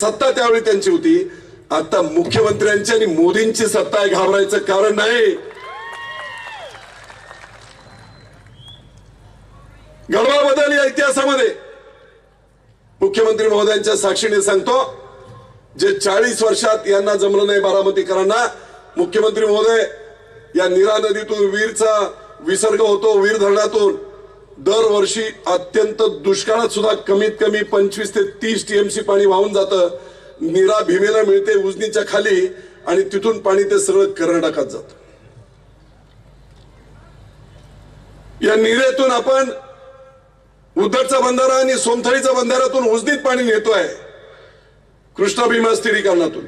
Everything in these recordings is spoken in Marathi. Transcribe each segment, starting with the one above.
सत्ता त्यावेळी त्यांची होती. आता मुख्यमंत्र्यांची आणि मोदींची सत्ता आहे, घाबरायचं कारण नाही. घडवा बदल या इतिहासामध्ये मुख्यमंत्री महोदयांच्या साक्षीने सांगतो, जे 40 वर्षात यांना जमलं नाही बारामतीकरांना, मुख्यमंत्री महोदय या नीरा नदीतून वीरचा विसर्ग होतो, वीर धरणातून दरवर्षी अत्यंत दुष्काळात सुद्धा कमीत कमी 25 ते 30 टीएमसी पाणी वाहून जातं. नीरा भीमेला मिळते उजनीच्या खाली आणि तिथून पाणी ते सगळं कर्नाटकात जातं. या नीरेतून आपण उद्धटचा बंधारा आणि सोमथळीचा बंधाऱ्यातून उजनीत पाणी नेतोय, कृष्णा भीमा स्थिरीकरणातून.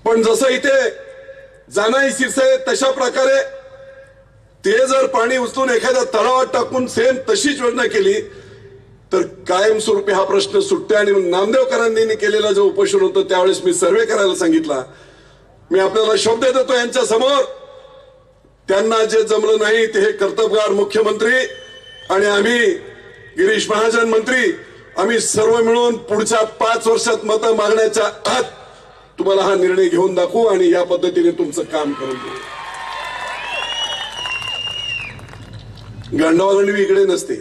पण जसं इथे जानाई शिरसाई तशा प्रकारे ते जर पाणी उचलून एखाद्या तळावात टाकून सेम तशीच योजना केली तर कायमस्वरूपी हा प्रश्न सुटते. आणि नामदेवकरांनी केलेला जो उपोषण होतं त्यावेळेस मी सर्वे करायला सांगितला. मी आपल्याला शब्द देतो यांच्या समोर, त्यांना जे जमलं नाही ते हे कर्तबगार मुख्यमंत्री आणि आम्ही गिरीश महाजन मंत्री, आम्ही सर्व मिळून पुढच्या 5 वर्षात मतं मागण्याच्या आत तुम्हाला हा निर्णय घेऊन दाखवू आणि या पद्धतीने तुमचं काम करून देऊ. गांडवागंडवी इकडे नसते.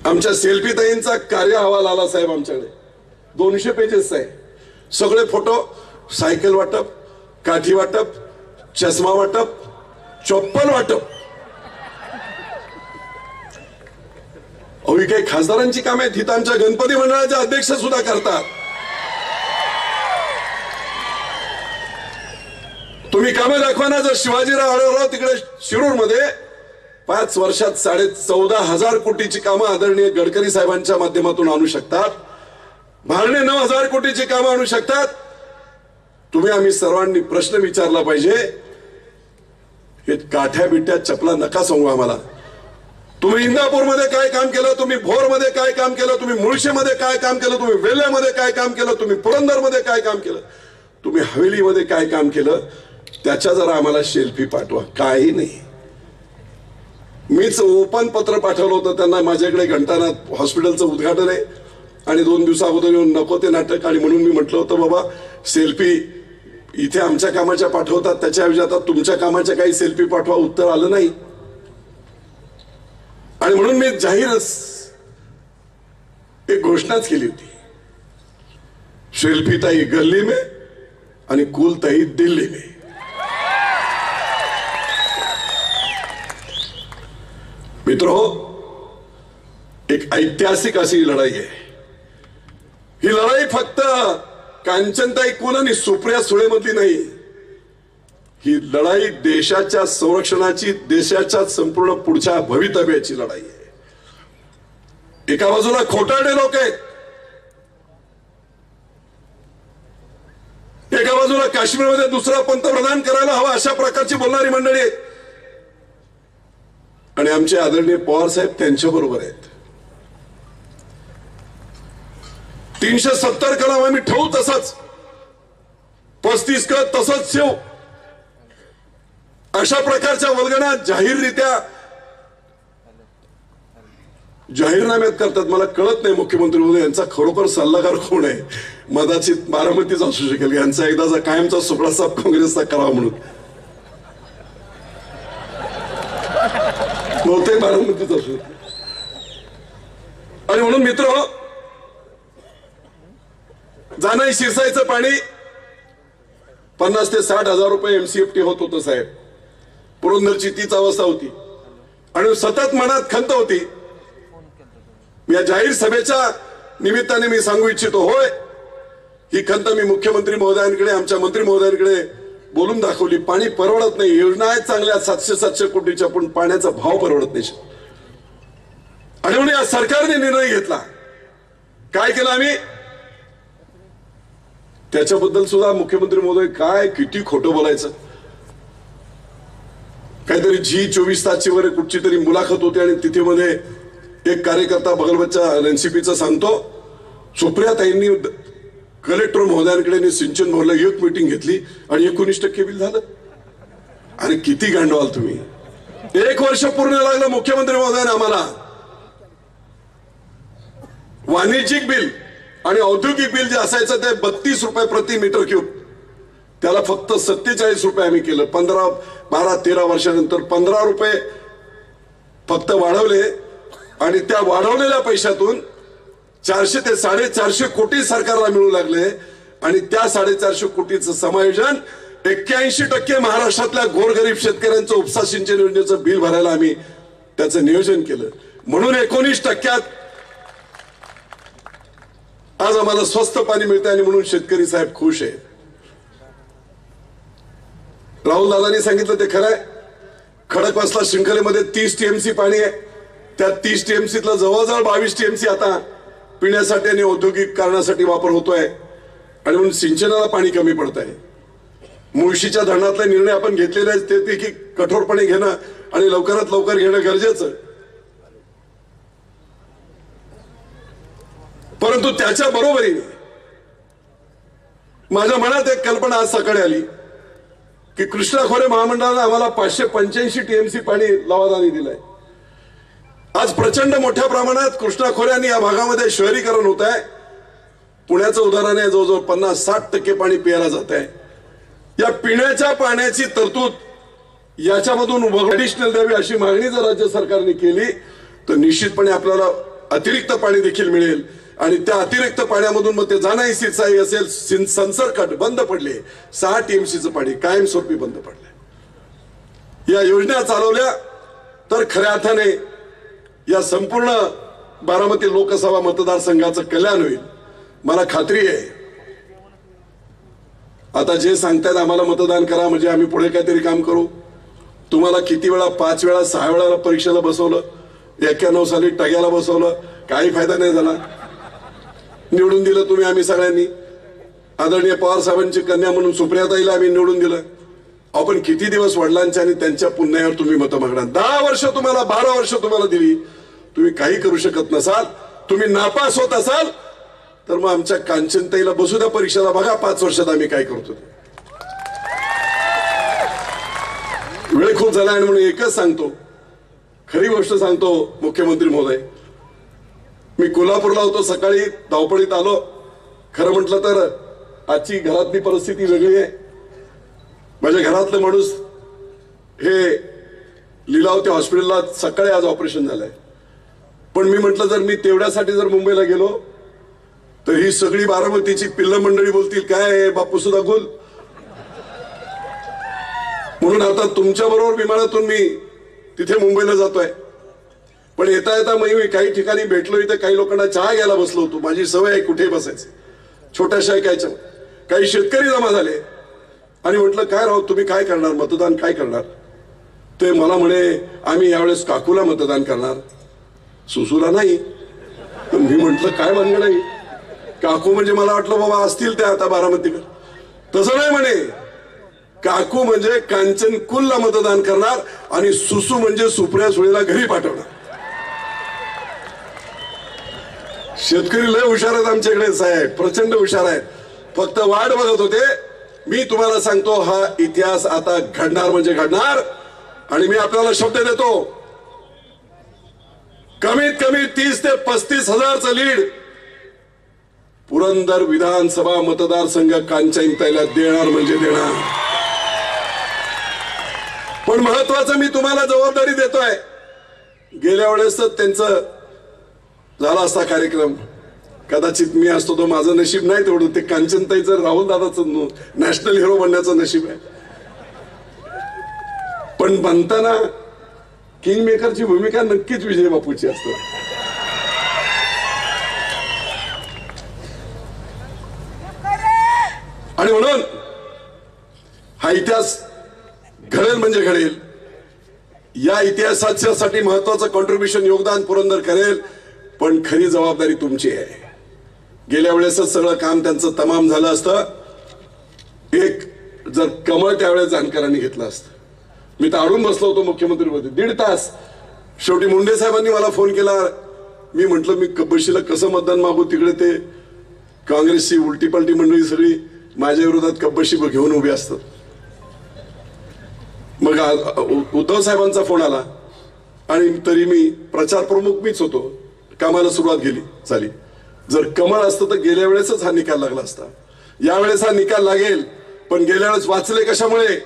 आमच्या सेल्फी ताईंचा कार्य अहवाल आला साहेब आमच्याकडे, 200 पेजेस आहे. सगळे फोटो, सायकल वाटप, काठी वाटप, चष्मा वाटप, चप्पल वाटप. अहो काही खासदारांची कामे आहेत, तिथं आमच्या गणपती मंडळाचे अध्यक्ष सुद्धा करतात. तुम्ही कामे दाखवा ना. जर शिवाजीराव आढळराव तिकडे शिरूर मध्ये 5 वर्षात 14,500 कोटीची कामं आदरणीय गडकरी साहेबांच्या माध्यमातून आणू शकतात. भारणे 9,000 कोटीची कामं आणू शकतात. तुम्ही आम्ही सर्वांनी प्रश्न विचारला पाहिजे, हे काठ्या बिट्या चपला नका सांगू आम्हाला. तुम्ही इंदापूरमध्ये काय काम केलं, तुम्ही भोरमध्ये काय काम केलं, तुम्ही मुळशीमध्ये काय काम केलं, तुम्ही वेल्ह्यामध्ये काय काम केलं, तुम्ही पुरंदरमध्ये काय काम केलं, तुम्ही हवेलीमध्ये काय काम केलं, त्याच्या जरा आम्हाला सेल्फी पाठवा. काही नाही. मीच ओपन पत्र पाठवलं होतं त्यांना, माझ्याकडे घंटानाथ हॉस्पिटलचं उद्घाटन आहे आणि 2 दिवसा अगोदर येऊन नको ते नाटक, आणि म्हणून मी म्हटलं होतं बाबा सेल्फी इथे आमच्या कामाच्या पाठवतात, त्याच्याऐवजी आता तुमच्या कामाच्या काही सेल्फी पाठवा. उत्तर आलं नाही. आणि म्हणून मी जाहीरच एक घोषणाच केली होती, सेल्फी ताई गल्ली में आणि कुल ताई दिल्ली में. मित्रो, एक ऐतिहासिक अशी लढाई आहे. ही लढाई फक्त कांचनताई कुल आणि सुप्रिया सुळे मधली नाही. ही लढाई देशाच्या संरक्षणाची, देशाच्या संपूर्ण पुढच्या भवितव्याची लढाई आहे. एका बाजूला खोटारडे लोक आहेत, एका बाजूला काश्मीरमध्ये दुसरा पंतप्रधान करायला हवा अशा प्रकारची बोलणारी मंडळी आहेत, आणि आमचे आदरणीय पवार साहेब त्यांच्या बरोबर आहेत. 370 कलम आम्ही ठेवू तसंच, 35 क तसंच ठेवू. अशा प्रकारच्या वल्गना जाहीररित्या जाहीरनाम्यात करतात. मला कळत नाही मुख्यमंत्री महोदय यांचा खरोखर सल्लागार कोण आहे. कदाचित बारामतीच असू शकेल, यांचा एकदाचा कायमचा सुपडा साहेब काँग्रेसचा करावा म्हणून. बहुतेक बारामतीच असू. आणि म्हणून मित्र, जानाई शिरसाईचं पाणी 50 ते 60,000 रुपये MCFT होत होतं साहेब. पुरंदरची तीच अवस्था होती आणि सतत मनात खंत होती. या जाहीर सभेच्या निमित्ताने मी सांगू इच्छितो, होय ही खंत मी मुख्यमंत्री महोदयांकडे, आमच्या मंत्री महोदयांकडे बोलून दाखवली. पाणी परवडत नाही. योजना आहेत चांगल्या 700-700 कोटीच्या, पण पाण्याचा भाव परवडत नाही. आणि म्हणून या सरकारने निर्णय घेतला. काय केलं आम्ही, त्याच्याबद्दल सुद्धा मुख्यमंत्री महोदय काय किती खोटं बोलायचं. काहीतरी G24 तासची वगैरे कुठची तरी मुलाखत होती आणि तिथे मध्ये एक कार्यकर्ता बगलबच्चा एनसीपीचा सांगतो, सुप्रियाताईंनी कलेक्टर महोदयांकडे सिंचन भरलं, एक मीटिंग घेतली आणि 19% बिल झालं. अरे किती गांडवाल तुम्ही. 1 वर्ष पूर्ण लागलं मुख्यमंत्री महोदयाने आम्हाला. वाणिज्यिक बिल आणि औद्योगिक बिल जे असायचं ते 32 रुपये प्रति मीटर क्यूब, त्याला फक्त 47 रुपये आम्ही केलं. 12-13 वर्षानंतर 15 रुपये फक्त वाढवले आणि त्या वाढवलेल्या पैशातून 400 ते 450 कोटी सरकारला मिळू लागले आणि त्या 450 कोटीचं समायोजन 81% महाराष्ट्रातल्या गोरगरीब शेतकऱ्यांचं उपसा सिंचन योजनेचं बिल भरायला आम्ही त्याचं नियोजन केलं. म्हणून 19% आज आम्हाला स्वस्त पाणी मिळते आणि म्हणून शेतकरी साहेब खुश आहे. राहुल दादांनी सांगितलं ते खरं आहे. खडकवासला शृंखलेमध्ये 30 TMC पाणी आहे. त्या 30 TMCतलं जवळजवळ 22 TMC आता पिण्यासाठी आणि औद्योगिक कारणासाठी वापर होतोय आणि म्हणून सिंचनाला पाणी कमी पडत आहे. मुळशीच्या धरणातले निर्णय आपण घेतलेले आहेत ते की कठोरपणे घेणं आणि लवकरात लवकर घेणं गरजेचं. परंतु त्याच्या बरोबरीने माझ्या मनात एक कल्पना आज सकाळी आली की कृष्णा खोरे महामंडळाने आम्हाला 585 TMC पाणी लवादाने दिलंय. आज प्रचंड मोठ्या प्रमाणात कृष्णा खोऱ्यांनी या भागामध्ये शहरीकरण होत आहे. पुण्याचं उदाहरण आहे, जवळजवळ 50-60% पाणी प्यायला जात आहे. या पिण्याच्या पाण्याची तरतूद याच्यामधून ऍडिशनल द्यावी अशी मागणी जर राज्य सरकारने केली तर निश्चितपणे आपल्याला अतिरिक्त पाणी देखील मिळेल आणि त्या अतिरिक्त पाण्यामधून मग ते जाणाई सिंचाई असेल, संसर्गट बंद पडले, 6 TMCचं पाणी कायमस्वरूपी बंद पडले. या योजना चालवल्या तर खऱ्या अर्थाने या संपूर्ण बारामती लोकसभा मतदारसंघाचं कल्याण होईल. मला खात्री आहे आता जे सांगतायत आम्हाला मतदान करा म्हणजे आम्ही पुढे काहीतरी काम करू. तुम्हाला किती वेळा, 5 वेळा 6 वेळा परीक्षेला बसवलं, 91 साली टग्याला बसवलं, काही फायदा नाही झाला. निवडून दिलं तुम्ही आम्ही सगळ्यांनी. आदरणीय पवार साहेबांची कन्या म्हणून सुप्रियाताईला आम्ही निवडून दिलं. आपण किती दिवस वडिलांच्या आणि त्यांच्या पुण्यावर तुम्ही मतं मागणार. 10 वर्ष तुम्हाला, 12 वर्ष तुम्हाला दिली, तुम्ही काही करू शकत नसाल, तुम्ही नापास होत असाल तर मग आमच्या कांचनताईला बसू द्या परीक्षेला, बघा 5 वर्षात आम्ही काय करतो. वेळ खूप झाला आणि म्हणून एकच सांगतो, खरी गोष्ट सांगतो मुख्यमंत्री महोदय. मी कोल्हापूरला होतो, सकाळी धावपळीत आलो. खरं म्हटलं तर आजची घरातली परिस्थिती वेगळी आहे. माझ्या घरातलं माणूस हे लीलावती हॉस्पिटलला सकाळी आज ऑपरेशन झालंय. पण मी म्हटलं जर मी तेवढ्यासाठी जर मुंबईला गेलो तर ही सगळी बारामतीची पिल्ल मंडळी बोलतील काय बापू सुद्धा गुल. म्हणून आता तुमच्या बरोबर विमानातून मी तिथे मुंबईला जातोय. पण येता येता मी काही ठिकाणी भेटलो, इथे काही लोकांना चहा घ्यायला बसलो होतो. माझी सवय आहे कुठे बसायचं, छोट्याशा ऐकायच्या. काही शेतकरी जमा झाले आणि म्हटलं काय राव तुम्ही काय करणार, मतदान काय करणार. ते मला म्हणे आम्ही यावेळेस काकूला मतदान करणार, सुसूला नाही. मी म्हटलं काय भानगड आहे, काकू म्हणजे मला वाटलं बाबा असतील ते आता बारामतीकर. तसं नाही म्हणे, काकू म्हणजे कांचन कुलला मतदान करणार आणि सुसू म्हणजे सुप्रिया सुळेला घरी पाठवणार. शेतकरी लय हुशार आहेत आमच्याकडे साहेब, प्रचंड हुशार आहेत. फक्त वाट बघत होते. मी तुम्हाला सांगतो हा इतिहास आता घडणार म्हणजे घडणार. आणि मी आपल्याला शब्द देतो, कमीत कमी 30 ते 35 हजारचं लीड पुरंदर विधानसभा मतदारसंघ कांचनताईला देणार म्हणजे देणार. पण महत्वाचं मी तुम्हाला जबाबदारी देतोय. गेल्या वेळेस त्यांचं झाला असता कार्यक्रम, कदाचित मी असतो तो माझं नशीब नाही तेवढं. ते कांचनताईचं राहुल दादाचं नॅशनल हिरो बनण्याचं नशीब आहे. पण बनताना किंग मेकरची भूमिका नक्कीच विजय बापूची असते. आणि म्हणून हा इतिहास घडेल म्हणजे घडेल. या इतिहासासाठी महत्वाचं कॉन्ट्रीब्युशन योगदान पुरंदर करेल, पण खरी जबाबदारी तुमची आहे. गेल्या वेळेसच सगळं काम त्यांचं तमाम झालं असतं. एक जर कमळ त्यावेळेस जानकरांनी घेतलं असतं. मी तर अडून बसलो होतो मुख्यमंत्री मध्ये 1.5 तास. शेवटी मुंडे साहेबांनी मला फोन केला. मी म्हंटल मी कब्बशीला कसं मतदान मागू, तिकडे ते काँग्रेसची उलटी पलटी मंडळी सगळी माझ्या विरोधात कब्बशी घेऊन उभी असतात. मग उद्धव साहेबांचा फोन आला आणि तरी मी प्रचार प्रमुख मीच होतो. कामाला सुरुवात झाली. जर कमळ असतं तर गेल्या वेळेसच हा निकाल लागला असता. यावेळेस हा निकाल लागेल, पण गेल्या वेळेस वाचले कशामुळे?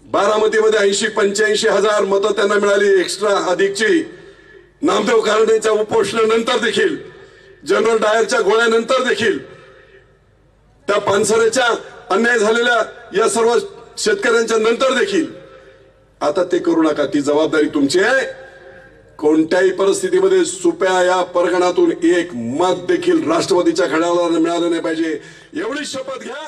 बारामतीमध्ये 80-85 हजार मतं त्यांना मिळाली एक्स्ट्रा अधिकची. नामदेव कारंडेच्या उपोषणानंतर देखील, जनरल डायरच्या गोळ्यानंतर देखील, त्या पानसरेच्या अन्याय झालेल्या या सर्व शेतकऱ्यांच्या नंतर देखील आता ते करू नका. ती जबाबदारी तुमची आहे. कोणत्याही परिस्थितीमध्ये सुप्या या परगणातून एक मत देखील राष्ट्रवादीच्या घड्याळाला मिळालं नाही पाहिजे, एवढी शपथ घ्या.